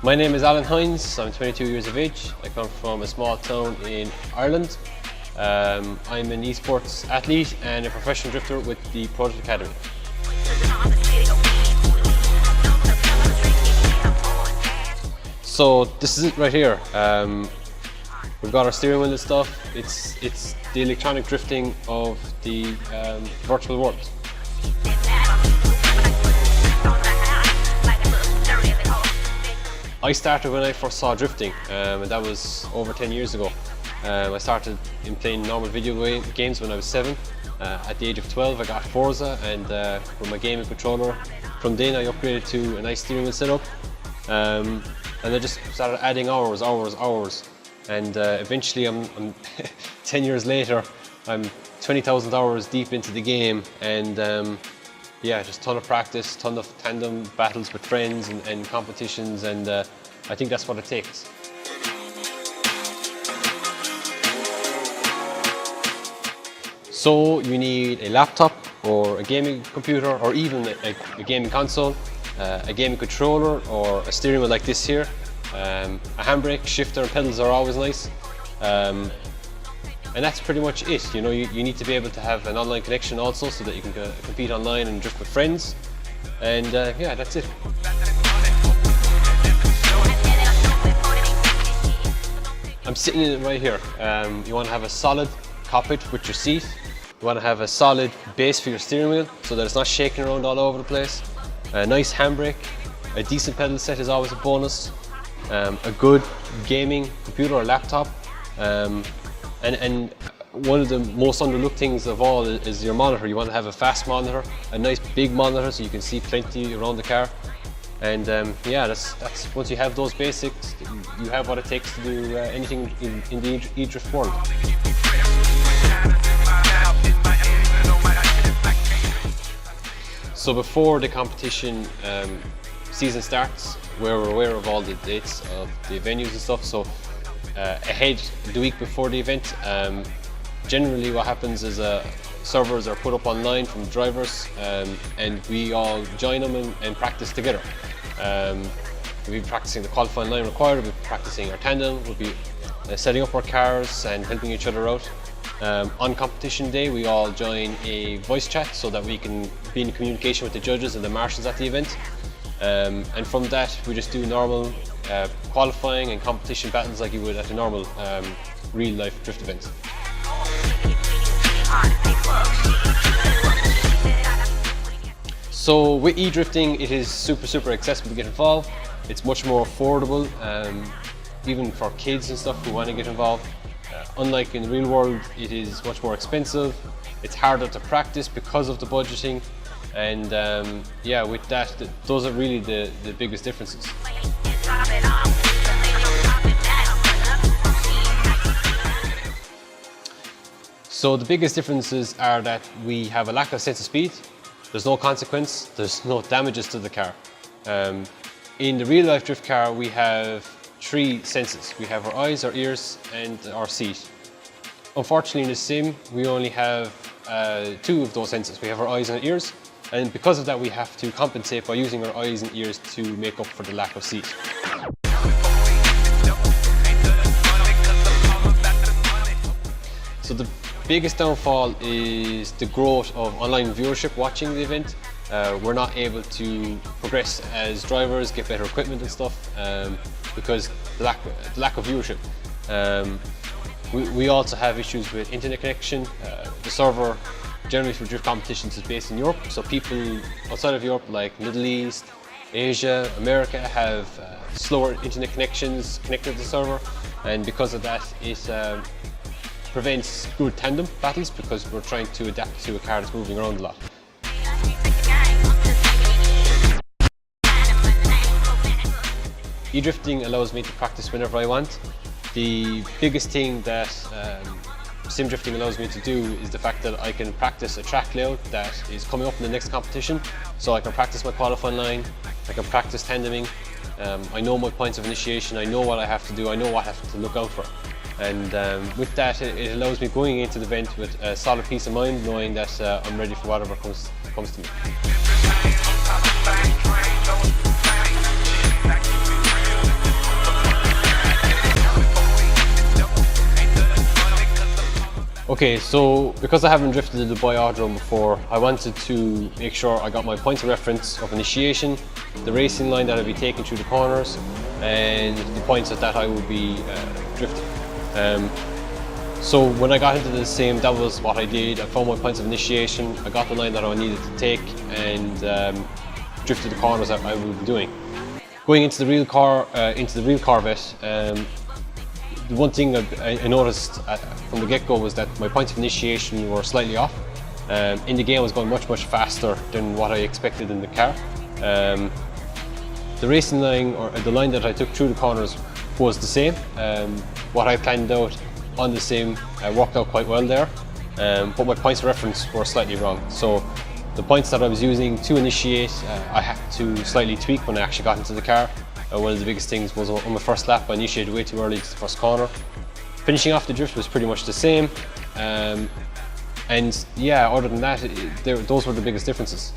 My name is Alan Hynes, I'm 22 years of age. I come from a small town in Ireland. I'm an esports athlete and a professional drifter with the Prodrift Academy. So this is it right here. We've got our steering wheel and stuff. It's the electronic drifting of the virtual world. I started when I first saw drifting, and that was over 10 years ago. I started in playing normal video games when I was 7. At the age of 12 I got Forza, and with my gaming controller. From then I upgraded to a nice steering wheel setup, and I just started adding hours. And eventually I'm 10 years later, I'm 20,000 hours deep into the game, and yeah, just a ton of practice, ton of tandem battles with friends and competitions, and I think that's what it takes. So you need a laptop or a gaming computer, or even a gaming console, a gaming controller, or a steering wheel like this here. A handbrake, shifter and pedals are always nice. And that's pretty much it. You know, you need to be able to have an online connection also, so that you can compete online and drift with friends. And yeah, that's it. I'm sitting in it right here. You want to have a solid cockpit with your seat. You want to have a solid base for your steering wheel, so that it's not shaking around all over the place. A nice handbrake, a decent pedal set is always a bonus. A good gaming computer or laptop. And one of the most underlooked things of all is your monitor. You want to have a fast monitor, a nice big monitor, so you can see plenty around the car. And yeah, that's once you have those basics, you have what it takes to do anything in the e-drift world. So before the competition season starts, we're aware of all the dates of the venues and stuff. So ahead, the week before the event, generally what happens is servers are put up online from drivers, and we all join them and practice together. We'll be practicing the qualifying line required, we'll be practicing our tandem, we'll be setting up our cars and helping each other out. On competition day, we all join a voice chat so that we can be in communication with the judges and the marshals at the event. And from that, we just do normal qualifying and competition battles like you would at a normal real-life drift event. So with e-drifting, it is super accessible to get involved. It's much more affordable, even for kids and stuff who want to get involved. Unlike in the real world, it is much more expensive. It's harder to practice because of the budgeting. And yeah, with that, those are really the biggest differences. So the biggest differences are that we have a lack of sense of speed. There's no consequence, there's no damages to the car. In the real life drift car, we have 3 senses. We have our eyes, our ears and our seat. Unfortunately in the sim, we only have 2 of those senses. We have our eyes and our ears. And because of that, we have to compensate by using our eyes and ears to make up for the lack of seat. So the biggest downfall is the growth of online viewership watching the event. We're not able to progress as drivers, get better equipment and stuff, because the lack of viewership. We also have issues with internet connection. The server generally for drift competitions is based in Europe, so people outside of Europe, like Middle East, Asia, America, have slower internet connections connected to the server, and because of that, it prevents good tandem battles because we're trying to adapt to a car that's moving around a lot. E-drifting allows me to practice whenever I want. The biggest thing that sim drifting allows me to do is the fact that I can practice a track layout that is coming up in the next competition. So I can practice my qualifying line, I can practice tandeming, I know my points of initiation, I know what I have to do, I know what I have to look out for. And with that, it allows me going into the event with a solid peace of mind, knowing that I'm ready for whatever comes to me. Okay, so because I haven't drifted the Dubai Autodrome before, I wanted to make sure I got my points of reference of initiation, the racing line that I'd be taking through the corners, and the points that I would be drifting. So when I got into the sim, that was what I did. I found my points of initiation, I got the line that I needed to take, and drifted the corners that I would be doing. Going into the real car, into the real Corvette, the one thing I noticed from the get-go was that my points of initiation were slightly off. In the game I was going much faster than what I expected in the car. The racing line, or the line that I took through the corners, was the same. What I planned out on the sim worked out quite well there, but my points of reference were slightly wrong. So the points that I was using to initiate, I had to slightly tweak when I actually got into the car. One of the biggest things was on my first lap, I initiated way too early to the first corner. Finishing off the drift was pretty much the same, and yeah, other than that, those were the biggest differences.